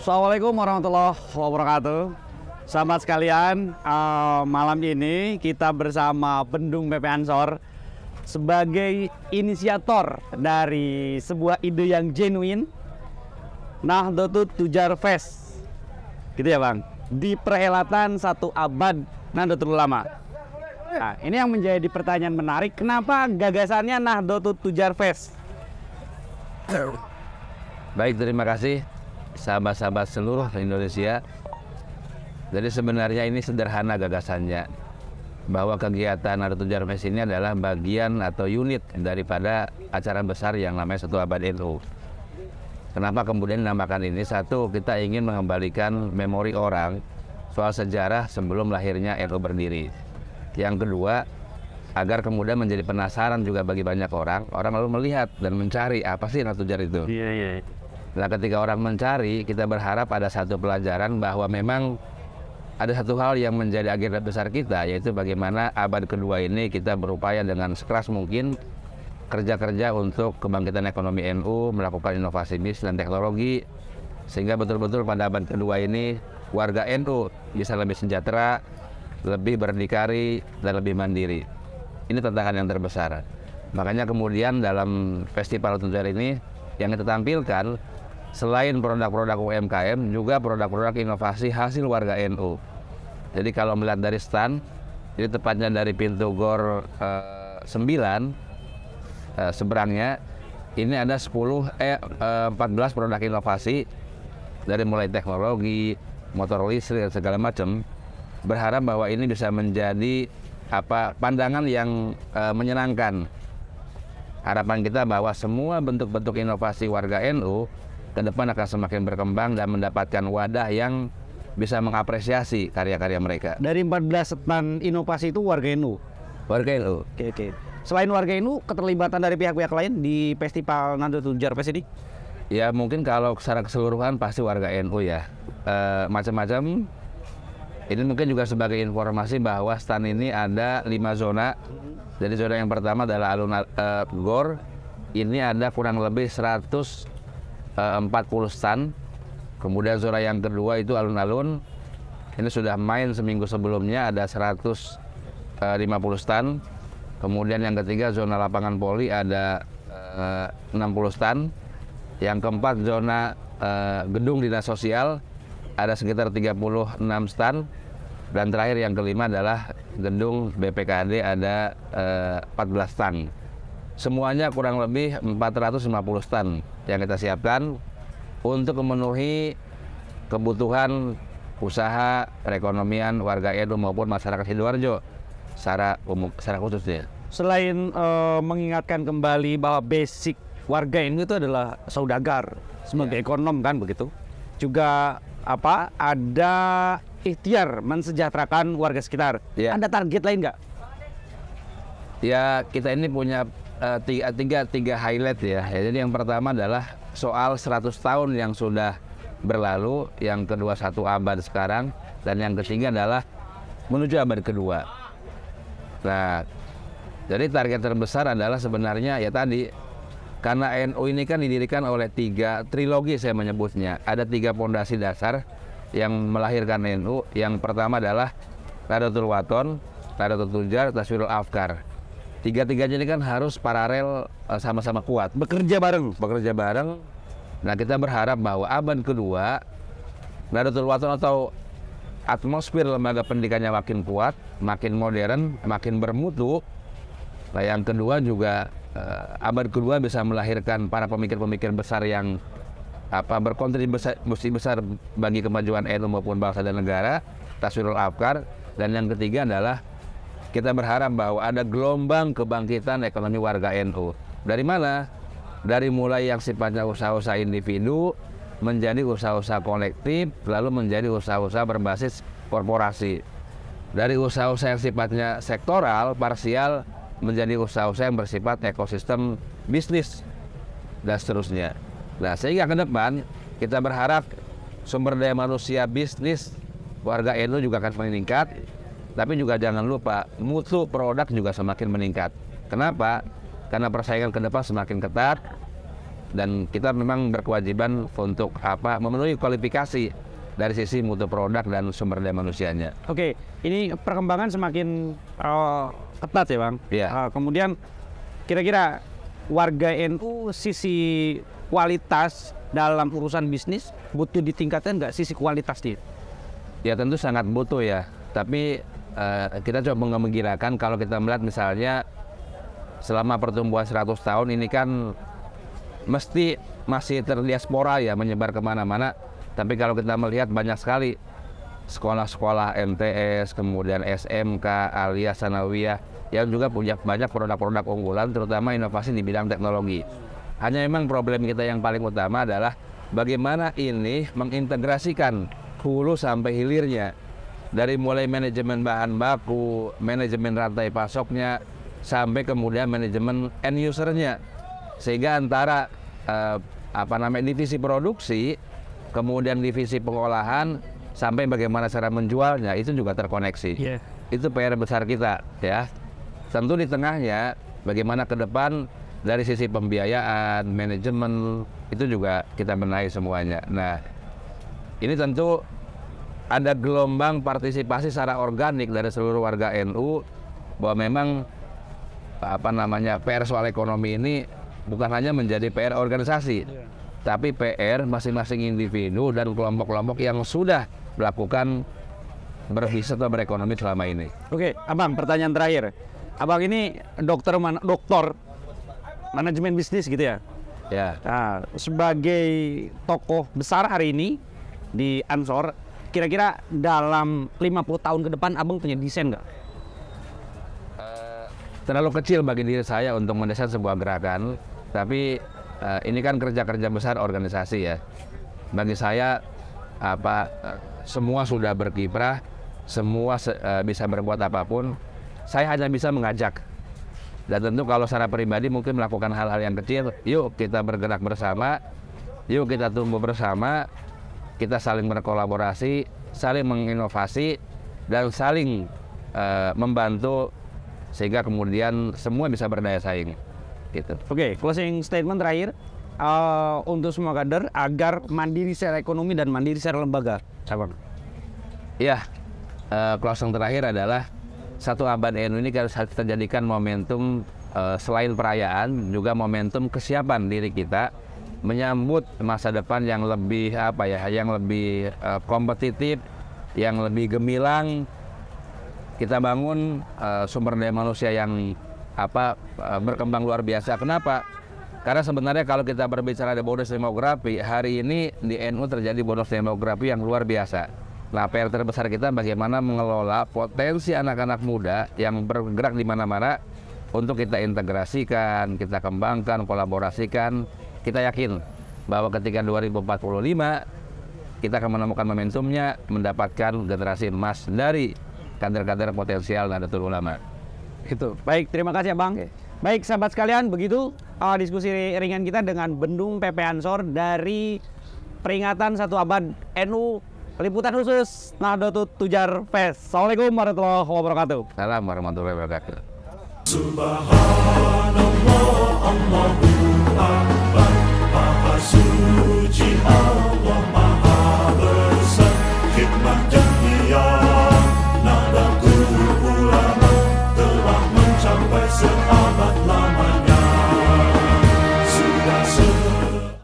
Assalamualaikum warahmatullahi wabarakatuh. Sahabat sekalian, malam ini kita bersama Bendung PP Ansor sebagai inisiator dari sebuah ide yang genuine, Nahdlatul Tujar Fest, gitu ya Bang, di perhelatan 1 abad Nahdlatul Ulama. Nah, ini yang menjadi pertanyaan menarik, kenapa gagasannya Nahdlatul Tujar Fest? Baik, terima kasih sahabat-sahabat seluruh Indonesia. Jadi sebenarnya ini sederhana gagasannya, bahwa kegiatan Nahdlatul Tujar Fest ini adalah bagian atau unit daripada acara besar yang namanya 1 abad NU. Kenapa kemudian dinamakan ini? Satu, kita ingin mengembalikan memori orang soal sejarah sebelum lahirnya NU berdiri. Yang kedua, agar kemudian menjadi penasaran juga bagi banyak orang lalu melihat dan mencari apa sih Nahdlatul Tujar itu. Iya. Nah, ketika orang mencari, kita berharap ada satu pelajaran bahwa memang ada satu hal yang menjadi agenda besar kita, yaitu bagaimana abad kedua ini kita berupaya dengan sekeras mungkin kerja-kerja untuk kebangkitan ekonomi NU, melakukan inovasi bisnis dan teknologi, sehingga betul-betul pada abad kedua ini warga NU bisa lebih sejahtera, lebih berdikari, dan lebih mandiri. Ini tantangan yang terbesar. Makanya kemudian dalam festival Tujar ini yang kita tampilkan, selain produk-produk UMKM, juga produk-produk inovasi hasil warga NU. Jadi kalau melihat dari stand, jadi tepatnya dari pintu GOR 9, seberangnya, ini ada 14 produk inovasi, dari mulai teknologi, motor listrik, dan segala macam. Berharap bahwa ini bisa menjadi pandangan yang menyenangkan. Harapan kita bahwa semua bentuk-bentuk inovasi warga NU ke depan akan semakin berkembang dan mendapatkan wadah yang bisa mengapresiasi karya-karya mereka. Dari 14 stand inovasi itu warga NU? Warga NU. Oke. Selain warga NU, keterlibatan dari pihak-pihak lain di festival Nahdlatul Tujar Fest ini? Ya mungkin kalau secara keseluruhan pasti warga NU ya. Macam-macam. Ini mungkin juga sebagai informasi bahwa stand ini ada 5 zona. Jadi zona yang pertama adalah alun GOR. Ini ada kurang lebih 140 stand. Kemudian zona yang kedua itu alun-alun. Ini sudah main seminggu sebelumnya, ada 150 stand. Kemudian yang ketiga zona lapangan poli ada 60 stand. Yang keempat zona gedung dinas sosial ada sekitar 36 stand. Dan terakhir yang kelima adalah gedung BPKD ada 14 stand. Semuanya kurang lebih 450 stand yang kita siapkan untuk memenuhi kebutuhan usaha perekonomian warga NU maupun masyarakat Sidoarjo secara khususnya. Selain mengingatkan kembali bahwa basic warga NU itu adalah saudagar sebagai ekonom kan begitu. Juga ada ikhtiar mensejahterakan warga sekitar. Ya. Ada target lain nggak? Ya, kita ini punya tiga highlight ya. Jadi yang pertama adalah soal 100 tahun yang sudah berlalu, yang kedua 1 abad sekarang, dan yang ketiga adalah menuju abad kedua. Nah, jadi target terbesar adalah sebenarnya ya tadi, karena NU ini kan didirikan oleh 3 trilogi saya menyebutnya. Ada 3 pondasi dasar yang melahirkan NU. Yang pertama adalah Nahdlatul Wathon, Nahdlatul Tujar, Taswirul Afkar. Tiga-tiganya ini kan harus paralel, sama-sama kuat, bekerja bareng. Nah, kita berharap bahwa abad kedua Nahdlatul Wathon atau atmosfer lembaga pendidikannya makin kuat, makin modern, makin bermutu. Nah, yang kedua juga abad kedua bisa melahirkan para pemikir-pemikir besar yang berkontribusi besar bagi kemajuan NU maupun bangsa dan negara, Taswirul Afkar. Dan yang ketiga adalah kita berharap bahwa ada gelombang kebangkitan ekonomi warga NU. Dari mana? Dari mulai yang sifatnya usaha-usaha individu menjadi usaha-usaha kolektif, lalu menjadi usaha-usaha berbasis korporasi. Dari usaha-usaha yang sifatnya sektoral, parsial, menjadi usaha-usaha yang bersifat ekosistem bisnis, dan seterusnya. Nah, sehingga ke depan kita berharap sumber daya manusia bisnis warga NU juga akan meningkat. Tapi juga jangan lupa mutu produk juga semakin meningkat. Kenapa? Karena persaingan ke depan semakin ketat. dan kita memang berkewajiban untuk memenuhi kualifikasi dari sisi mutu produk dan sumber daya manusianya. Oke, ini perkembangan semakin ketat ya Bang. Iya. Kemudian kira-kira warga NU sisi kualitas dalam urusan bisnis butuh ditingkatkan nggak sisi kualitas dia? Ya tentu sangat butuh ya, tapi kita coba mengkirakan kalau kita melihat misalnya selama pertumbuhan 100 tahun ini kan mesti masih terdiaspora ya, menyebar kemana-mana. Tapi kalau kita melihat banyak sekali sekolah-sekolah MTS, kemudian SMK, Aliyah, Sanawiyah yang juga punya banyak produk-produk unggulan, terutama inovasi di bidang teknologi. Hanya memang problem kita yang paling utama adalah bagaimana ini mengintegrasikan hulu sampai hilirnya, dari mulai manajemen bahan baku, manajemen rantai pasoknya, sampai kemudian manajemen end usernya, sehingga antara divisi produksi, kemudian divisi pengolahan, sampai bagaimana cara menjualnya itu juga terkoneksi. Yeah. Itu PR besar kita ya. Tentu di tengahnya bagaimana ke depan dari sisi pembiayaan, manajemen itu juga kita benahi semuanya. Nah, ini tentu ada gelombang partisipasi secara organik dari seluruh warga NU bahwa memang PR soal ekonomi ini bukan hanya menjadi PR organisasi, tapi PR masing-masing individu dan kelompok-kelompok yang sudah melakukan berbisnis atau berekonomi selama ini. Oke, Abang, pertanyaan terakhir. Abang ini doktor manajemen bisnis gitu ya? Ya. Nah, sebagai tokoh besar hari ini di Ansor, kira-kira dalam 50 tahun ke depan Abang punya desain nggak? Terlalu kecil bagi diri saya untuk mendesain sebuah gerakan, tapi ini kan kerja-kerja besar organisasi ya. Bagi saya semua sudah berkiprah, semua bisa berbuat apapun. Saya hanya bisa mengajak. Dan tentu kalau secara pribadi mungkin melakukan hal-hal yang kecil, yuk kita bergerak bersama, yuk kita tumbuh bersama, kita saling berkolaborasi, saling menginovasi, dan saling membantu sehingga kemudian semua bisa berdaya saing. Gitu. Oke, closing statement terakhir untuk semua kader agar mandiri secara ekonomi dan mandiri secara lembaga. Abang. Ya, closing terakhir adalah satu abad NU ini harus kita jadikan momentum selain perayaan juga momentum kesiapan diri kita menyambut masa depan yang lebih yang lebih kompetitif, yang lebih gemilang. Kita bangun sumber daya manusia yang berkembang luar biasa. Kenapa? Karena sebenarnya kalau kita berbicara ada bonus demografi, hari ini di NU terjadi bonus demografi yang luar biasa. Nah, PR terbesar kita bagaimana mengelola potensi anak-anak muda yang bergerak di mana-mana untuk kita integrasikan, kita kembangkan, kolaborasikan. Kita yakin bahwa ketika 2045 kita akan menemukan momentumnya, mendapatkan generasi emas dari kader-kader potensial Nahdlatul Ulama. Itu. Baik, terima kasih Abang. Oke. Baik, sahabat sekalian, begitu diskusi ringan kita dengan Bendung PP Ansor dari peringatan 1 abad NU liputan khusus Nahdlatul Tujar Fest. Assalamualaikum warahmatullahi wabarakatuh. Salam warahmatullahi wabarakatuh. Subhanallah.